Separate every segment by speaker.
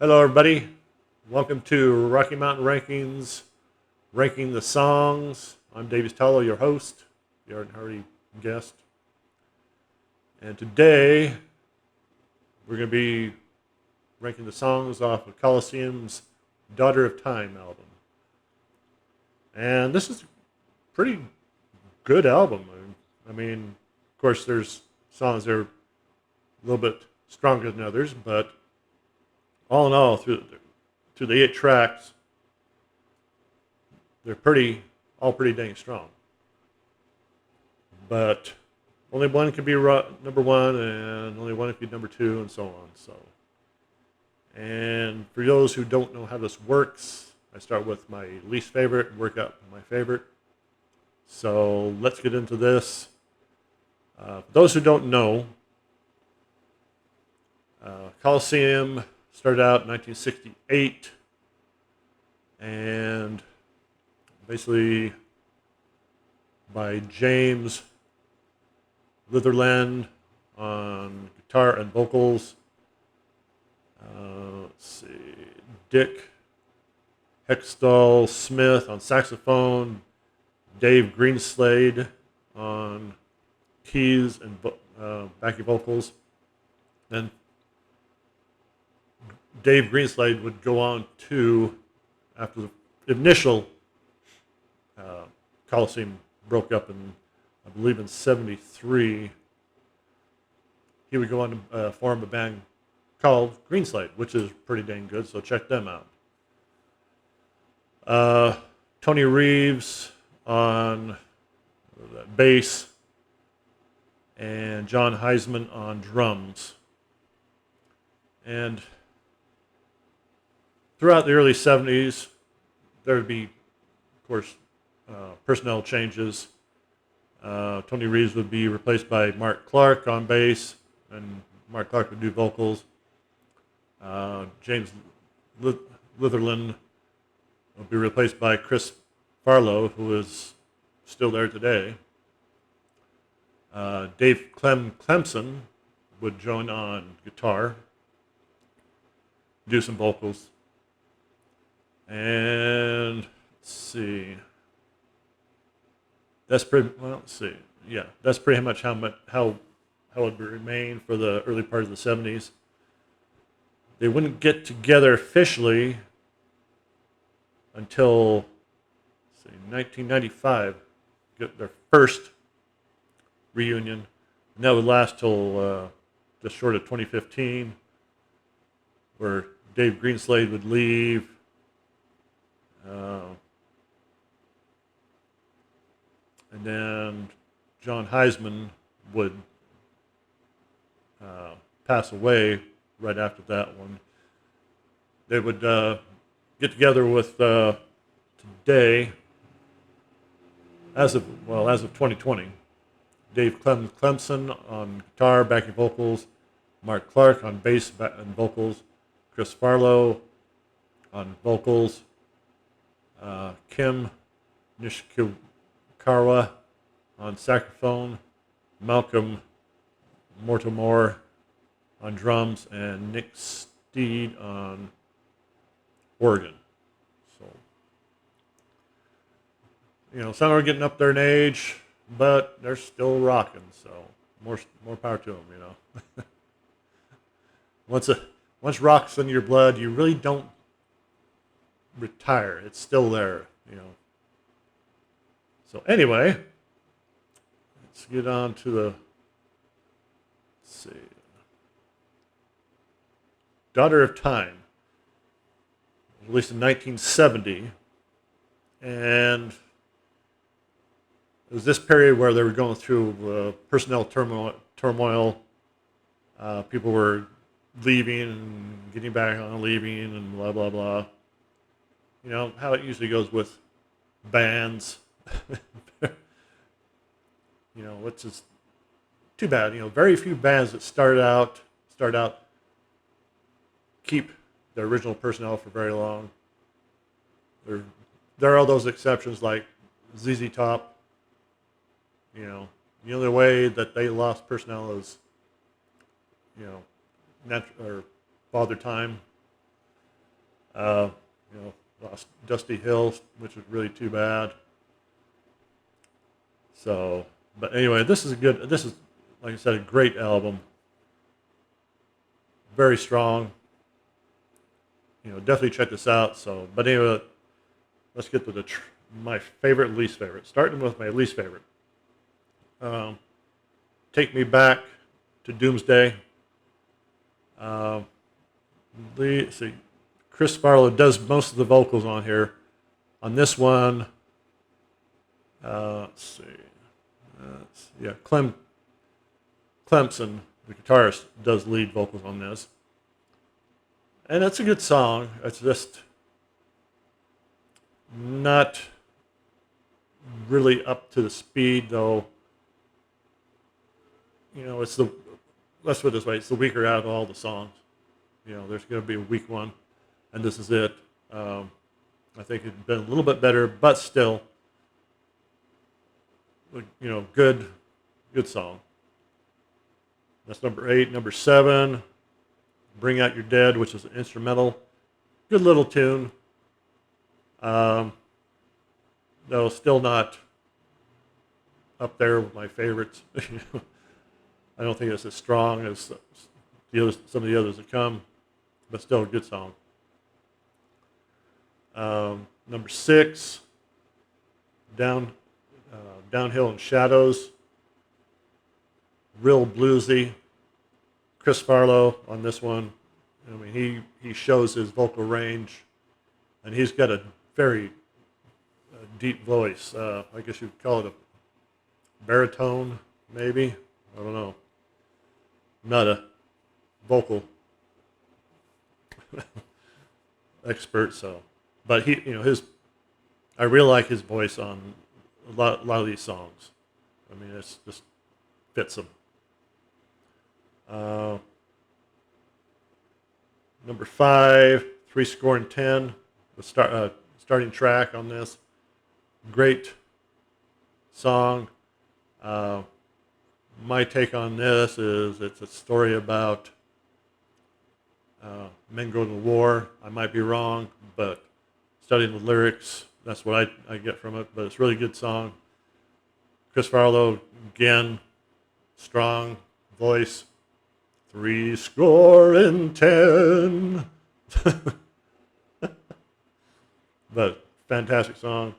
Speaker 1: Hello, everybody. Welcome to Rocky Mountain Rankings, ranking the songs. I'm Davis Tello, your host. You haven't already guessed. And today we're going to be ranking the songs off of Colosseum's Daughter of Time album. And this is a pretty good album. I mean, of course, there's songs that are a little bit stronger than others, but all in all, through the 8 tracks, they're all pretty dang strong. But only one can be number one, and only one can be number two, and so on. And for those who don't know how this works, I start with my least favorite and work up to my favorite. So let's get into this. For those who don't know, Colosseum started out in 1968, and basically by James Litherland on guitar and vocals. Let's see, Dick Hextall Smith on saxophone, Dave Greenslade on keys and backing vocals. Then Dave Greenslade would go on to, after the initial Colosseum broke up in, I believe, in '73, he would go on to form a band called Greenslade, which is pretty dang good, so check them out. Tony Reeves on bass, and John Heisman on drums. And throughout the early 70s, there would be, of course, personnel changes. Tony Reeves would be replaced by Mark Clark on bass, and Mark Clark would do vocals. James Litherland would be replaced by Chris Farlow, who is still there today. Dave Clemson would join on guitar, do some vocals. And let's see. That's pretty well. Let's see. Yeah, that's pretty much how it would remain for the early part of the '70s. They wouldn't get together officially until 1995. Get their first reunion, and that would last till just short of 2015, where Dave Greenslade would leave. And then John Heisman would pass away right after that one. They would get together with today, as of 2020, Dave Clemson on guitar, backing vocals, Mark Clark on bass and vocals, Chris Farlow on vocals, Kim Nishikawa on saxophone, Malcolm Mortimore on drums, and Nick Steed on organ. So, some are getting up there in age, but they're still rocking. So more power to them. Once rock's in your blood, you really don't retire. It's still there. So anyway, let's get on to let's see. Daughter of Time, released in 1970, and it was this period where they were going through personnel turmoil. People were leaving and getting back on, leaving, and blah, blah, blah. How it usually goes with bands. Which is too bad. Very few bands that start out keep their original personnel for very long. There are all those exceptions like ZZ Top. The only way that they lost personnel is, Father Time. Lost Dusty Hill, which was really too bad. So, but anyway, this is, like I said, a great album. Very strong. Definitely check this out. So, but anyway, let's get to my favorite and least favorite. Starting with my least favorite. Um, Take Me Back to Doomsday. Um, let's see. Chris Farlow does most of the vocals on here. On this one, let's see. Clemson, the guitarist, does lead vocals on this. And it's a good song. It's just not really up to the speed, though. It's let's put it this way, it's the weaker out of all the songs. There's going to be a weak one, and this is it. I think it'd been a little bit better, but still, good song. That's number 8. Number 7, Bring Out Your Dead, which is an instrumental. Good little tune. Though still not up there with my favorites. I don't think it's as strong as some of the others that come, but still a good song. Number 6, Downhill in Shadows. Real bluesy. Chris Farlow on this one. I mean, he shows his vocal range, and he's got a very deep voice. I guess you'd call it a baritone, maybe. I don't know. I'm not a vocal expert, so, but I really like his voice on a lot of these songs. I mean, it's just fits him. Number 5, 310, the starting track on this. Great song. My take on this is it's a story about men going to war. I might be wrong, but studying the lyrics, that's what I get from it. But it's a really good song. Chris Farlow, again, strong voice. 310. But fantastic song.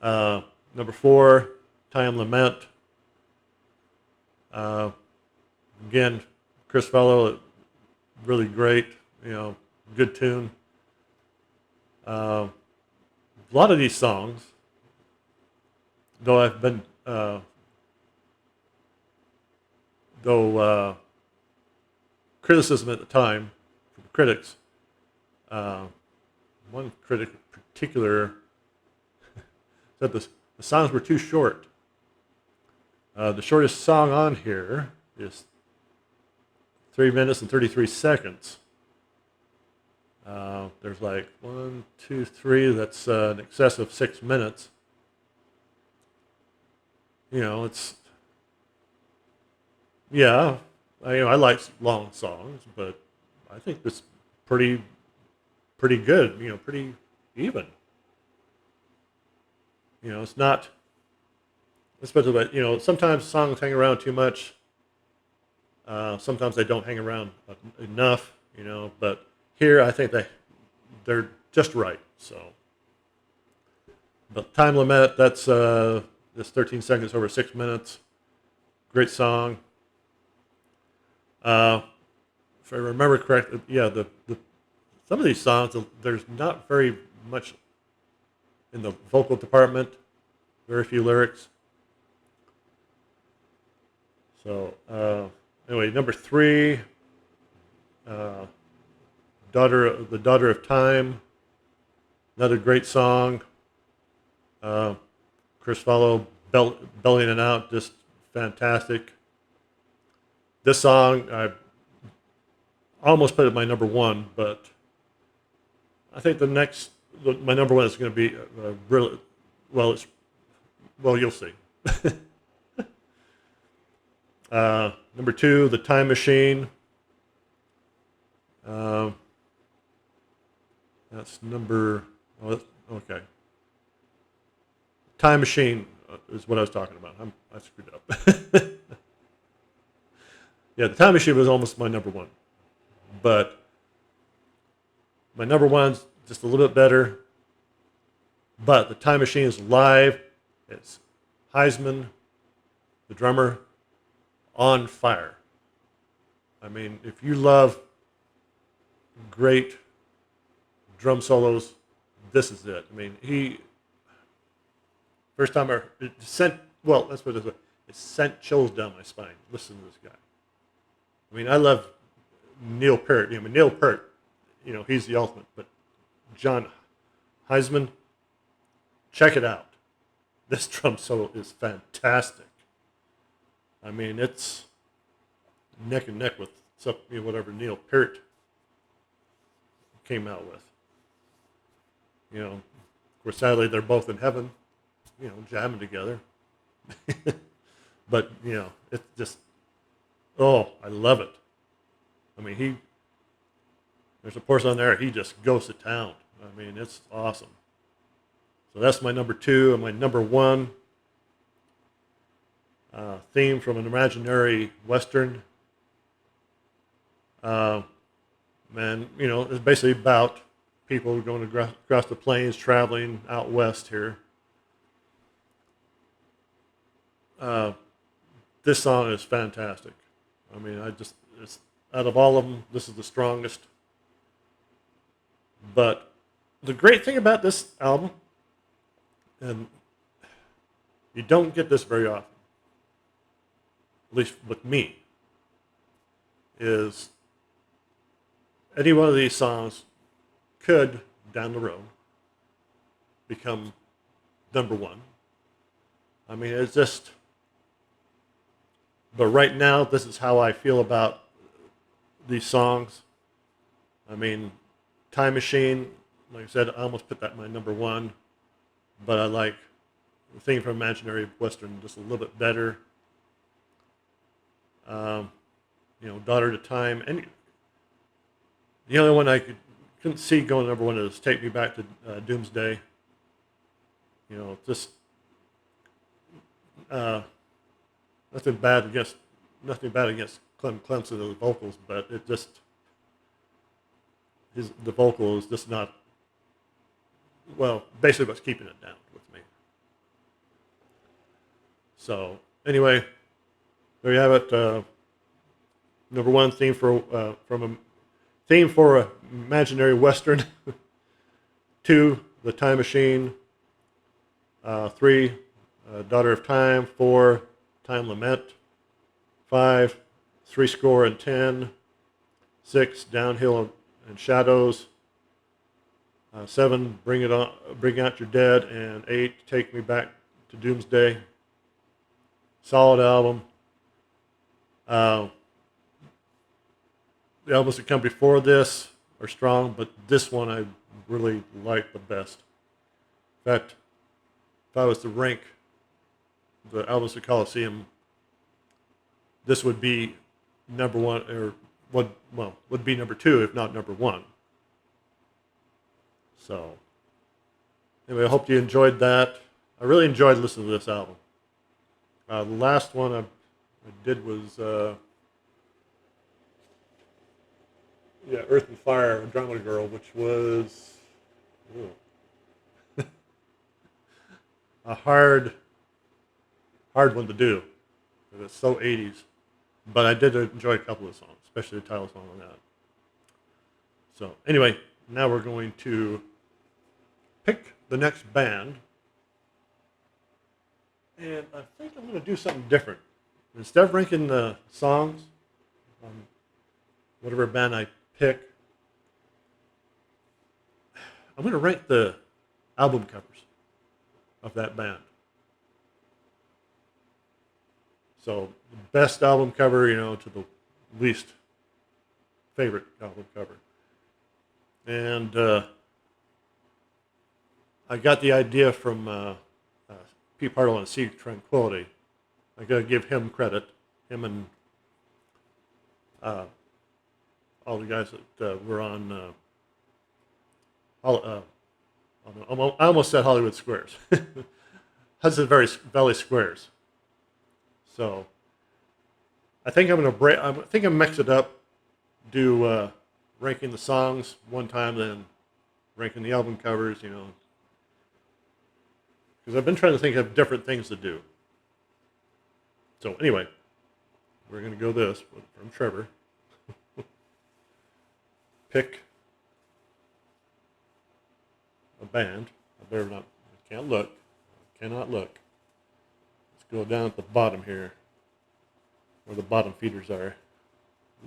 Speaker 1: Number 4, Time Lament. Again, Chris Farlow, really great. Good tune. A lot of these songs, though I've been criticism at the time from critics. One critic in particular said the songs were too short. The shortest song on here is 3 minutes and 33 seconds. There's like 1, 2, 3. That's in excess of 6 minutes. It's I like long songs, but I think this pretty good. Pretty even. It's not. Especially, sometimes songs hang around too much. Sometimes they don't hang around enough. But here I think they're just right. So, but Time Lament, that's 13 seconds over 6 minutes. Great song. If I remember correctly, the some of these songs, there's not very much in the vocal department. Very few lyrics. So anyway, number 3, Daughter of Time. Another great song. Chris Farlow bellying it out, just fantastic. This song, I almost put it my number 1, but I think my number 1 is going to be really, well, you'll see. Number 2, The Time Machine. That's number. Oh, okay. Time Machine is what I was talking about. I screwed up. Yeah, the Time Machine was almost my number one, but my number one's just a little bit better. But the Time Machine is live. It's Heisman, the drummer, on fire. I mean, if you love great drum solos, this is it. I mean, first time it sent, well, that's what it is. It sent chills down my spine. Listen to this guy. I mean, I love Neil Peart. Neil Peart, he's the ultimate. But John Heisman, check it out. This drum solo is fantastic. I mean, it's neck and neck with whatever Neil Peart came out with. Of course, sadly, they're both in heaven, jamming together. But, it's just, oh, I love it. I mean, there's a portion on there, he just goes to town. I mean, it's awesome. So that's my number two. And my number one theme from an imaginary Western. It's basically about people going across the plains, traveling out west here. This song is fantastic. I mean, out of all of them, this is the strongest. But the great thing about this album, and you don't get this very often, at least with me, is any one of these songs could, down the road, become number one. I mean, it's just, but right now, this is how I feel about these songs. I mean, Time Machine, like I said, I almost put that in my number one, but I like the theme from Imaginary Western just a little bit better. Daughter to Time, and the only one I couldn't see going number one is Take Me Back to Doomsday. Just nothing bad against Clem Clemson and the vocals, but it just the vocal is just not, well, basically what's keeping it down with me. So anyway, there you have it. Number one theme for a imaginary Western. 2, The Time Machine. 3, Daughter of Time. 4, Time Lament. 5, Three Score and Ten. 6, Downhill and Shadows. 7, Bring Out Your Dead. And 8, Take Me Back to Doomsday. Solid album. The albums that come before this are strong, but this one I really like the best. In fact, if I was to rank the albums of Colosseum, this would be number one, or would be number 2, if not number 1. So, anyway, I hope you enjoyed that. I really enjoyed listening to this album. The last one I did was Earth and Fire, Andromeda Girl, which was a hard one to do. It's so 80s. But I did enjoy a couple of songs, especially the title song on that. So anyway, now we're going to pick the next band. And I think I'm going to do something different. Instead of ranking the songs, whatever band I pick, I'm going to rank the album covers of that band. So the best album cover, to the least favorite album cover. And I got the idea from Pete Partle on Sea Tranquility. I got to give him credit, him and all the guys that were on I almost said Hollywood Squares. Hudson Valley Squares. So I think I'm gonna break. I think I'm mix it up. Do ranking the songs one time, then ranking the album covers. Because I've been trying to think of different things to do. So anyway, we're gonna go this from Trevor. Pick a band. I better not. I can't look. I cannot look. Let's go down at the bottom here, where the bottom feeders are.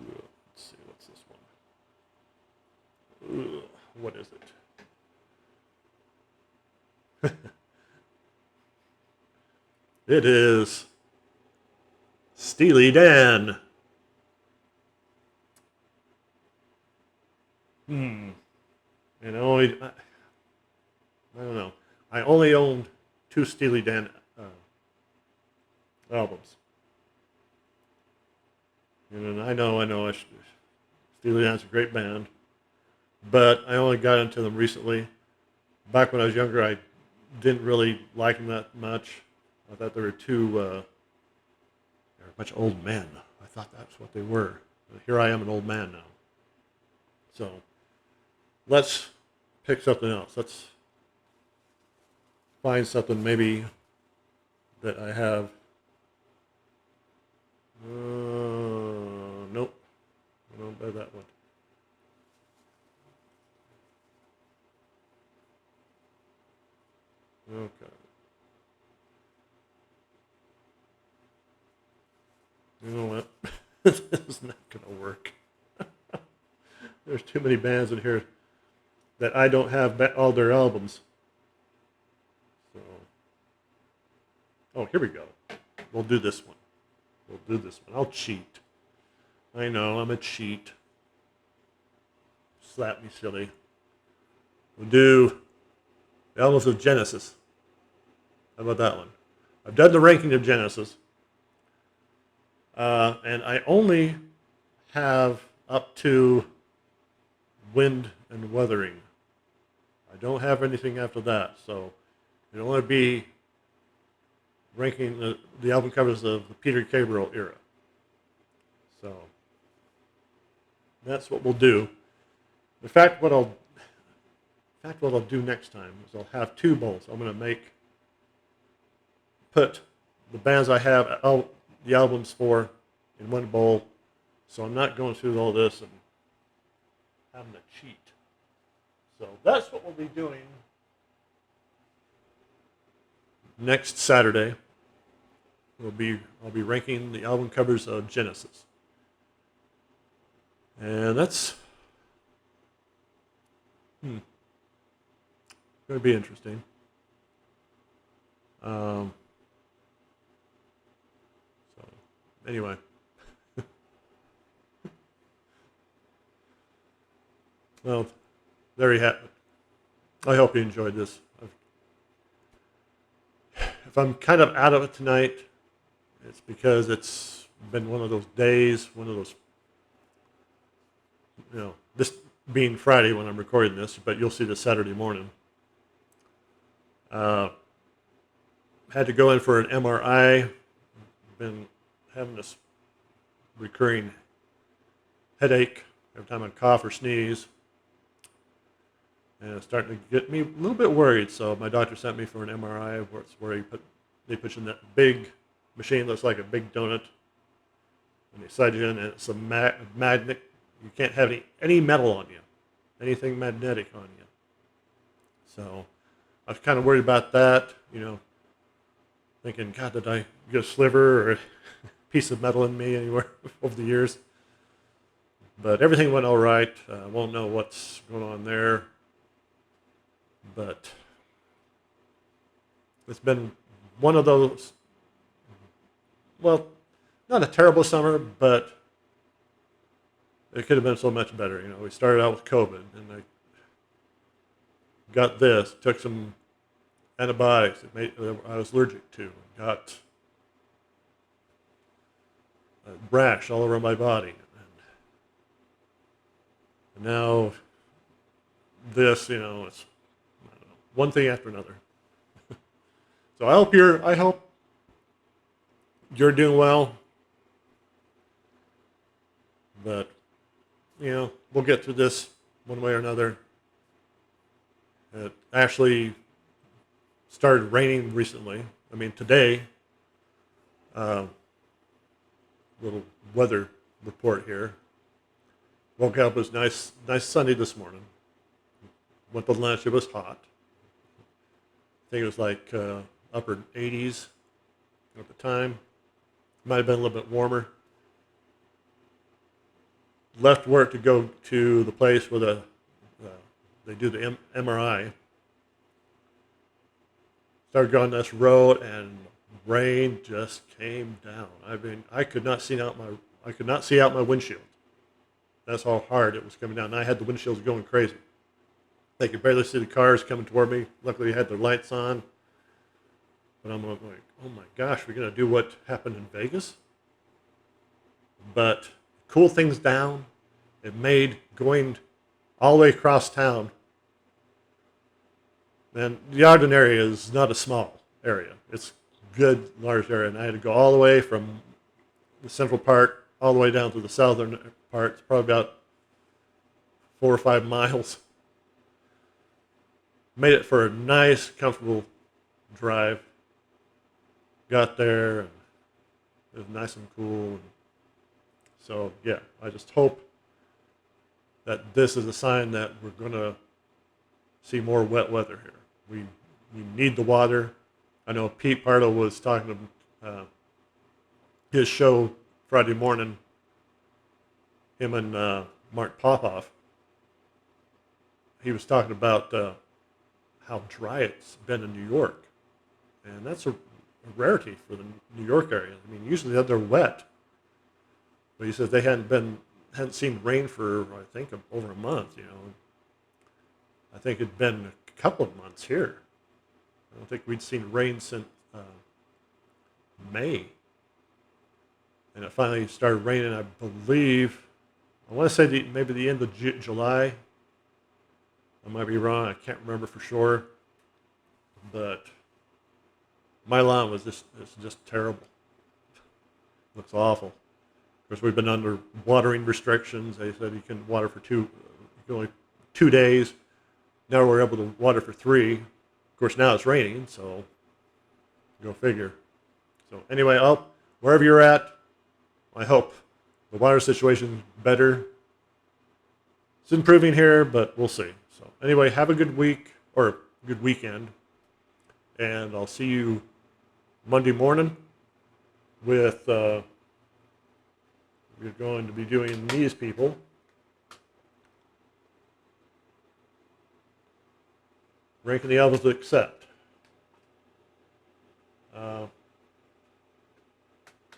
Speaker 1: Let's see, what's this one? What is it? It is Steely Dan. And I don't know. I only owned two Steely Dan albums. And Steely Dan's a great band, but I only got into them recently. Back when I was younger, I didn't really like them that much. I thought they were they were a bunch of old men. I thought that's what they were. But here I am, an old man now. So let's pick something else. Let's find something maybe that I have. Nope. I don't buy that one. Okay. You know what? This is not going to work. There's too many bands in here that I don't have all their albums. So, oh, here we go. We'll do this one. I'll cheat. I know, I'm a cheat. Slap me silly. We'll do the albums of Genesis. How about that one? I've done the ranking of Genesis. And I only have up to Wind and Wuthering. I don't have anything after that, so it'll only be ranking the album covers of the Peter Gabriel era. So that's what we'll do. In fact, what I'll do next time is I'll have two bowls. I'm going to put the bands I have the albums for in one bowl, so I'm not going through all this and having to cheat. So that's what we'll be doing next Saturday. I'll be ranking the album covers of Genesis, and that's going to be interesting. So anyway. Well, there you have it. I hope you enjoyed this. If I'm kind of out of it tonight, it's because it's been one of those days, this being Friday when I'm recording this, but you'll see this Saturday morning. Had to go in for an MRI. Been having this recurring headache every time I cough or sneeze. And it's starting to get me a little bit worried. So my doctor sent me for an MRI, where they put you in that big machine, looks like a big donut, and they slide you in, and it's a magnet. You can't have any metal on you, anything magnetic on you. So I was kind of worried about that, thinking, God, did I get a sliver or a piece of metal in me anywhere over the years? But everything went all right. I won't know what's going on there. But it's been one of those, well, not a terrible summer, but it could have been so much better. We started out with COVID, and I got this, took some antibiotics that I was allergic to, got a rash all over my body. And now this, it's I don't know, one thing after another. So I hope you're doing well, but we'll get through this one way or another. It actually started raining recently. I mean, today, uh, little weather report here. Woke up, it was nice sunny this morning. Went to lunch, it was hot. I think it was like upper 80s at the time. Might have been a little bit warmer. Left work to go to the place where they do the MRI. Started going this road, and rain just came down. I mean, I could not see out my windshield. That's how hard it was coming down. And I had the windshields going crazy. They could barely see the cars coming toward me. Luckily, they had their lights on. But I'm like, oh my gosh, we're going to do what happened in Vegas? But cool things down. It made going all the way across town. And the Ogden area is not a small area. It's a good, large area. And I had to go all the way from the central part all the way down to the southern part. It's probably about 4 or 5 miles. Made it for a nice, comfortable drive. Got there, and it was nice and cool. So, yeah, I just hope that this is a sign that we're going to see more wet weather here. We need the water. I know Pete Pardo was talking to his show Friday morning, him and Mark Popoff. He was talking about how dry it's been in New York. And that's a rarity for the New York area. I mean, usually they're wet. But he says they hadn't seen rain for, I think, over a month, I think it'd been a couple of months here. I don't think we'd seen rain since May. And it finally started raining, I believe, I want to say maybe the end of July. I might be wrong. I can't remember for sure. But my lawn it's just terrible. Looks awful. Of course, we've been under watering restrictions. They said you can water for only 2 days. Now we're able to water for 3. Of course, now it's raining, so go figure. So anyway, wherever you're at, I hope the water situation is better. It's improving here, but we'll see. So anyway, have a good week or good weekend, and I'll see you Monday morning with we're going to be doing these people. Ranking the albums to accept.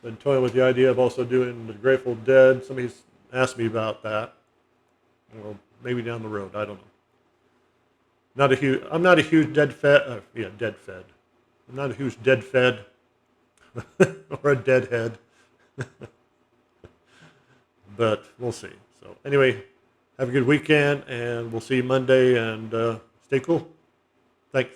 Speaker 1: Been toying with the idea of also doing the Grateful Dead. Somebody's asked me about that. Well, maybe down the road. I don't know. I'm not a huge Dead Fed. I'm not a huge Dead Fed or a Deadhead. But we'll see. So anyway, have a good weekend, and we'll see you Monday, and stay cool. Thanks.